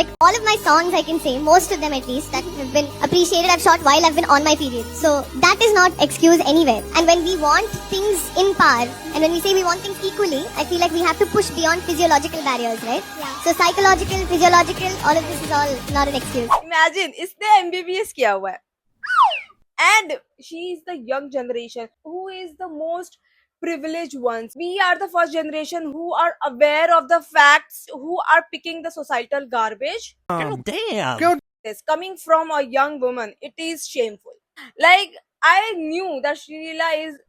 Like all of my songs, I can say, most of them at least, that have been appreciated, I've shot while I've been on my period. So that is not excuse anywhere. And when we want things in par, and when we say we want things equally, I feel like we have to push beyond physiological barriers, right? Yeah. So psychological, physiological, all of this is all not an excuse. Imagine, इसने MBBS किया हुआ है. And she is the young generation who is the most privileged ones. We are the first generation who are aware of the facts, who are picking the societal garbage. Damn. This coming from a young woman, it is shameful. Like, I knew that Shrila is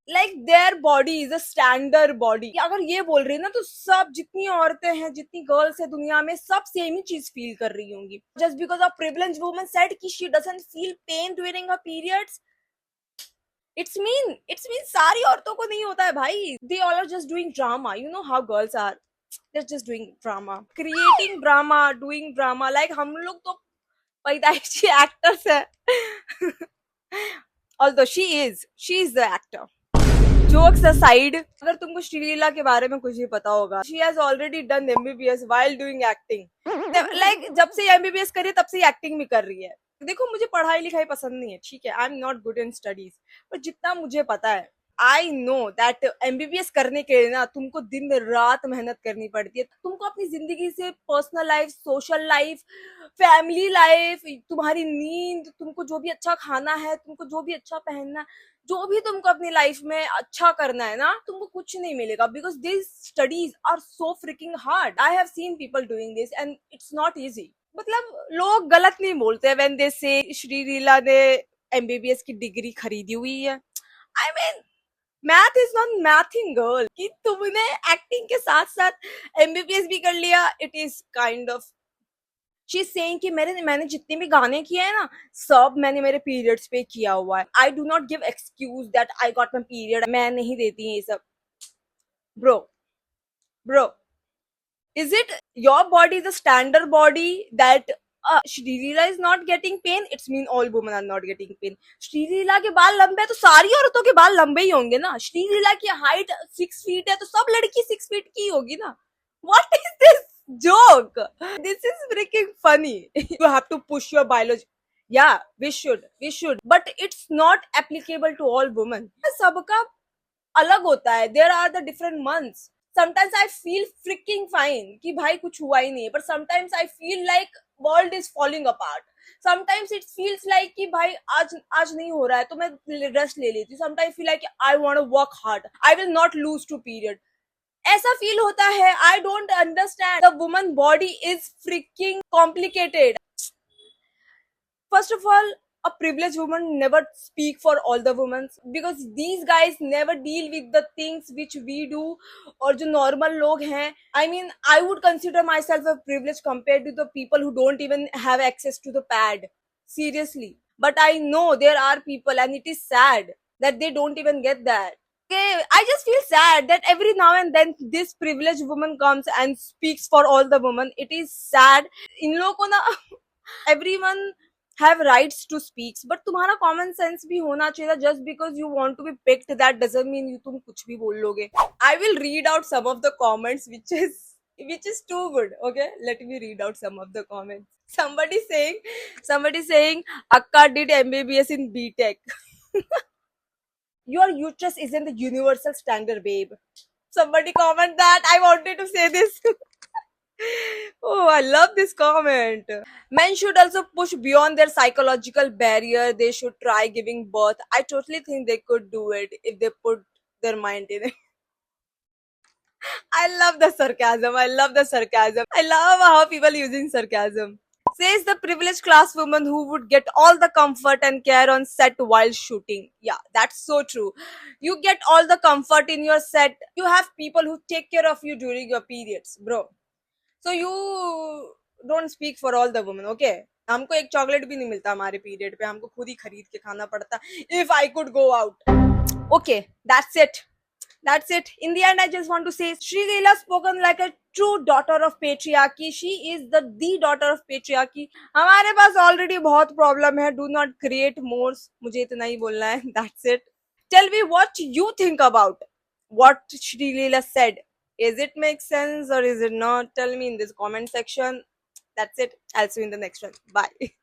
like their body is a standard body. अगर ये बोल रही है ना, तो सब जितनी औरतें हैं, जितनी गर्ल्स है दुनिया में, सब सेम ही चीज फील कर रही होंगी. Just because a privileged woman said कि she doesn't feel pain during her periods, it's mean सारी औरतों को नहीं होता है भाई. They all are just doing drama. You know how girls are. They're just doing drama, creating drama, doing drama. Like हम लोग तो पैदाइशी actors है. Although she is the actor. Jokes aside, अगर तुमको श्रीलीला के बारे में कुछ भी पता होगा, she has already done MBBS while doing acting. Like जब से MBBS करी तब से एक्टिंग भी कर रही है. देखो, मुझे पढ़ाई लिखाई पसंद नहीं है, ठीक है, I am not good in studies, पर जितना मुझे पता है, आई नो दैट MBBS करने के लिए ना तुमको दिन रात मेहनत करनी पड़ती है. तुमको अपनी जिंदगी से personal life, social life, family life, तुम्हारी नींद, तुमको जो भी अच्छा खाना है, तुमको जो भी अच्छा पहनना, जो भी तुमको अपनी लाइफ में अच्छा करना है ना, तुमको कुछ नहीं मिलेगा. Because this studies are so freaking hard. I have seen people doing this and it's not easy. मतलब लोग गलत नहीं बोलते व्हेन दे से श्रीलीला ने MBBS की डिग्री खरीदी हुई है. I mean, math is not mathing girl. कि तुमने एक्टिंग के साथ साथ MBBS भी कर लिया, it is kind of she is saying कि मैंने जितने भी गाने किए हैं ना, सब मैंने मेरे पीरियड्स पे किया हुआ है. I do not give excuse that I got my period. मैं नहीं देती ये सब. Bro, is it your body the standard body that Shrila is not getting pain? It's mean all women are not getting pain. Shrila के बाल लंबे हैं तो सारी औरतों के बाल लंबे ही होंगे ना. Shrila की हाइट 6 फीट है तो सब लड़की 6 फीट की होगी ना. What is this joke? This is freaking funny. You have to push your biology. Yeah, we should, but it's not applicable to all women. सबका अलग होता है. There are the different months. Sometimes I feel freaking fine कि भाई कुछ हुआ ही नहीं है, but sometimes I feel like world is falling apart. Sometimes it feels like कि भाई आज नहीं हो रहा है तो मैं रेस्ट ले लेती हूँ. Sometimes I feel like I want to work hard. I will not lose to period. ऐसा फील होता है. I don't understand. The woman body is freaking complicated. First of all, a privileged woman never speak for all the women because these guys never deal with the things which we do और जो normal लोग हैं. I mean, I would consider myself a privileged compared to the people who don't even have access to the pad. Seriously. But I know there are people and it is sad that they don't even get that. Okay, I just feel sad that every now and then this privileged woman comes and speaks for all the women. It is sad. इन लोगों को ना everyone have rights to speak, but तुम्हारा common sense भी होना चाहिए. Just because you want to be picked, that doesn't mean you तुम कुछ भी बोल लोगे. I will read out some of the comments which is too good. Okay, let me read out some of the comments. Somebody saying Akka did MBBS in BTech. Your uterus isn't the universal standard, babe. Somebody comment that. I wanted to say this. Oh, I love this comment. Men should also push beyond their psychological barrier. They should try giving birth. I totally think they could do it if they put their mind in it. I love the sarcasm. I love how people are using sarcasm. Says the privileged class woman who would get all the comfort and care on set while shooting. Yeah, that's so true. You get all the comfort in your set. You have people who take care of you during your periods, bro. So you don't speak for all the women, okay? हमको एक chocolate भी नहीं मिलता हमारे period पे. हमको खुद ही खरीद के खाना पड़ता. If I could go out. Okay, that's it. In the end, I just want to say, Shrila spoken like a true daughter of patriarchy. She is the daughter of patriarchy. हमारे पास already बहुत problem है. Do not create more. मुझे इतना ही बोलना है. That's it. Tell me what you think about what Shrila said. Is it make sense or is it not? Tell me in this comment section. That's it. I'll see you in the next one. Bye.